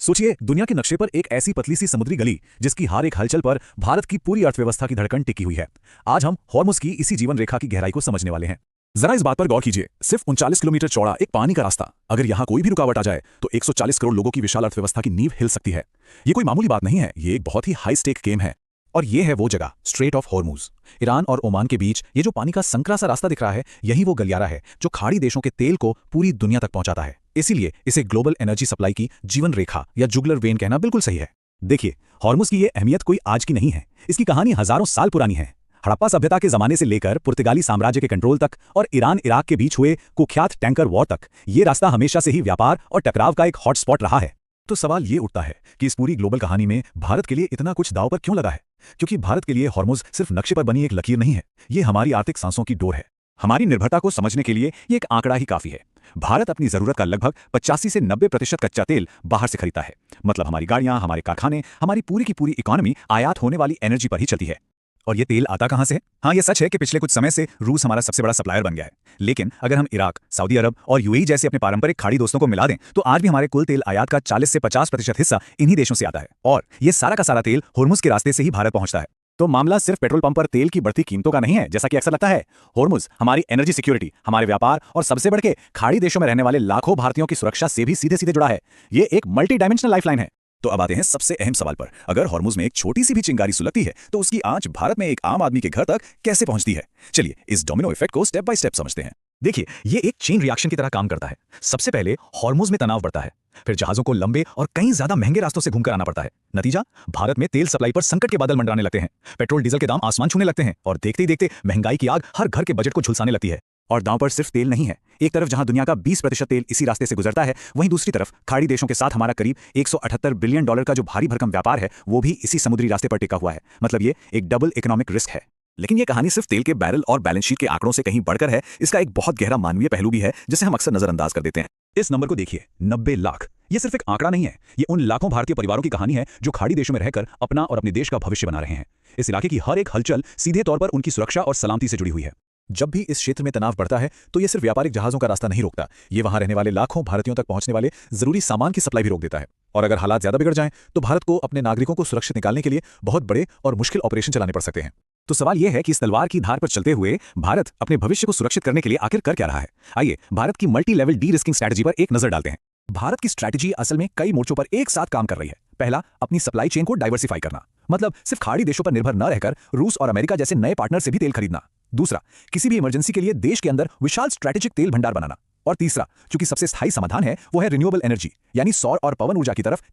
सोचिए, दुनिया के नक्शे पर एक ऐसी पतली सी समुद्री गली जिसकी हर एक हलचल पर भारत की पूरी अर्थव्यवस्था की धड़कन टिकी हुई है। आज हम हॉर्मुज़ की इसी जीवन रेखा की गहराई को समझने वाले हैं। जरा इस बात पर गौर कीजिए, सिर्फ 39 किलोमीटर चौड़ा एक पानी का रास्ता, अगर यहाँ कोई भी रुकावट आ जाए तो 140 करोड़ लोगों की विशाल अर्थव्यवस्था की नींव हिल सकती है। ये कोई मामूली बात नहीं है, ये एक बहुत ही हाई स्टेक गेम है। और ये है वो जगह, स्ट्रेट ऑफ हॉर्मुज़। ईरान और ओमान के बीच ये जो पानी का संकरा सा रास्ता दिख रहा है, यही वो गलियारा है जो खाड़ी देशों के तेल को पूरी दुनिया तक पहुंचाता है। इसीलिए इसे ग्लोबल एनर्जी सप्लाई की जीवन रेखा या जुगलर वेन कहना बिल्कुल सही है। देखिए, हॉर्मुज़ की ये अहमियत कोई आज की नहीं है, इसकी कहानी हजारों साल पुरानी है। हड़प्पा सभ्यता के जमाने से लेकर पुर्तगाली साम्राज्य के कंट्रोल तक और ईरान इराक के बीच हुए कुख्यात टैंकर वॉर तक ये रास्ता हमेशा से ही व्यापार और टकराव का एक हॉटस्पॉट रहा है। तो सवाल ये उठता है कि इस पूरी ग्लोबल कहानी में भारत के लिए इतना कुछ दांव पर क्यों लगा है? क्योंकि भारत के लिए हॉर्मुज़ सिर्फ नक्शे पर बनी एक लकीर नहीं है, ये हमारी आर्थिक सांसों की डोर है। हमारी निर्भरता को समझने के लिए ये एक आंकड़ा ही काफी है। भारत अपनी जरूरत का लगभग 85 से 90% कच्चा तेल बाहर से खरीदता है। मतलब हमारी गाड़ियां, हमारे कारखाने, हमारी पूरी की पूरी इकोनॉमी आयात होने वाली एनर्जी पर ही चलती है। और ये तेल आता कहां से है? हाँ, ये सच है कि पिछले कुछ समय से रूस हमारा सबसे बड़ा सप्लायर बन गया है। लेकिन अगर हम इराक, सऊदी अरब और यूएई जैसे अपने पारंपरिक खाड़ी दोस्तों को मिला दें तो आज भी हमारे कुल तेल आयात का 40 से 50% हिस्सा इन्हीं देशों से आता है। और ये सारा का सारा तेल हॉर्मुज़ के रास्ते से ही भारत पहुंचता है। तो मामला सिर्फ पेट्रोल पंप पर तेल की बढ़ती कीमतों का नहीं है जैसा कि अक्सर लगता है। हॉर्मुज़ हमारी एनर्जी सिक्योरिटी, हमारे व्यापार और सबसे बढ़ के खाड़ी देशों में रहने वाले लाखों भारतीयों की सुरक्षा से भी सीधे सीधे जुड़ा है। ये एक मल्टी डायमेंशनल लाइफलाइन है। तो अब आते हैं सबसे अहम सवाल पर। अगर हॉर्मुज़ में एक छोटी सी भी चिंगारी सुलगती है तो उसकी आंच भारत में एक आम आदमी के घर तक कैसे पहुंचती है? चलिए इस डोमिनो इफेक्ट को स्टेप बाय स्टेप समझते हैं। देखिए, ये एक चेन रिएक्शन की तरह काम करता है। सबसे पहले हॉर्मुज़ में तनाव बढ़ता है, फिर जहाजों को लंबे और कई ज्यादा महंगे रास्तों से घूमकर आना पड़ता है। नतीजा, भारत में तेल सप्लाई पर संकट के बादल मंडराने लगते हैं। पेट्रोल डीजल के दाम आसमान छूने लगते हैं और देखते ही देखते महंगाई की आग हर घर के बजट को झुलसाने लगती है। और दांव पर सिर्फ तेल नहीं है। एक तरफ जहां दुनिया का 20% तेल इसी रास्ते से गुजरता है, वहीं दूसरी तरफ खाड़ी देशों के साथ हमारा करीब 178 बिलियन डॉलर का जो भारी भरकम व्यापार है, वो भी इसी समुद्री रास्ते पर टिका हुआ है। मतलब ये एक डबल इकोनॉमिक रिस्क है। लेकिन ये कहानी सिर्फ तेल के बैरल और बैलेंस शीट के आंकड़ों से कहीं बढ़कर है। इसका एक बहुत गहरा मानवीय पहलू भी है जिसे हम अक्सर नजरअंदाज कर देते हैं। इस नंबर को देखिए, 90 लाख। ये सिर्फ एक आंकड़ा नहीं है, ये उन लाखों भारतीय परिवारों की कहानी है जो खाड़ी देशों में रहकर अपना और अपने देश का भविष्य बना रहे हैं। इस इलाके की हर एक हलचल सीधे तौर पर उनकी सुरक्षा और सलामती से जुड़ी हुई है। जब भी इस क्षेत्र में तनाव बढ़ता है तो ये सिर्फ व्यापारिक जहाजों का रास्ता नहीं रोकता, ये वहां रहने वाले लाखों भारतीयों तक पहुंचने वाले जरूरी सामान की सप्लाई भी रोक देता है। और अगर हालात ज्यादा बिगड़ जाएं तो भारत को अपने नागरिकों को सुरक्षित निकालने के लिए बहुत बड़े और मुश्किल ऑपरेशन चलाने पड़ सकते हैं। तो सवाल यह है कि इस तलवार की धार पर चलते हुए भारत अपने भविष्य को सुरक्षित करने के लिए आखिर कर क्या रहा है? आइए भारत की multi level D risking strategy पर एक नजर डालते हैं। भारत की स्ट्रैटेजी असल में कई मोर्चों पर एक साथ काम कर रही है। पहला, अपनी सप्लाई चेन को डाइवर्सिफाई करना, मतलब सिर्फ खाड़ी देशों पर निर्भर न रहकर रूस और अमेरिका जैसे नए पार्टनर से भी तेल खरीदना। दूसरा, किसी भी इमरजेंसी के लिए देश के अंदर विशाल स्ट्रैटेजिक तेल भंडार बनाना। और तीसरा, चूंकि सबसे स्थायी समाधान है, वो है रिन्यूएबल एनर्जी, यानी सौर और पवन ऊर्जा की तरफ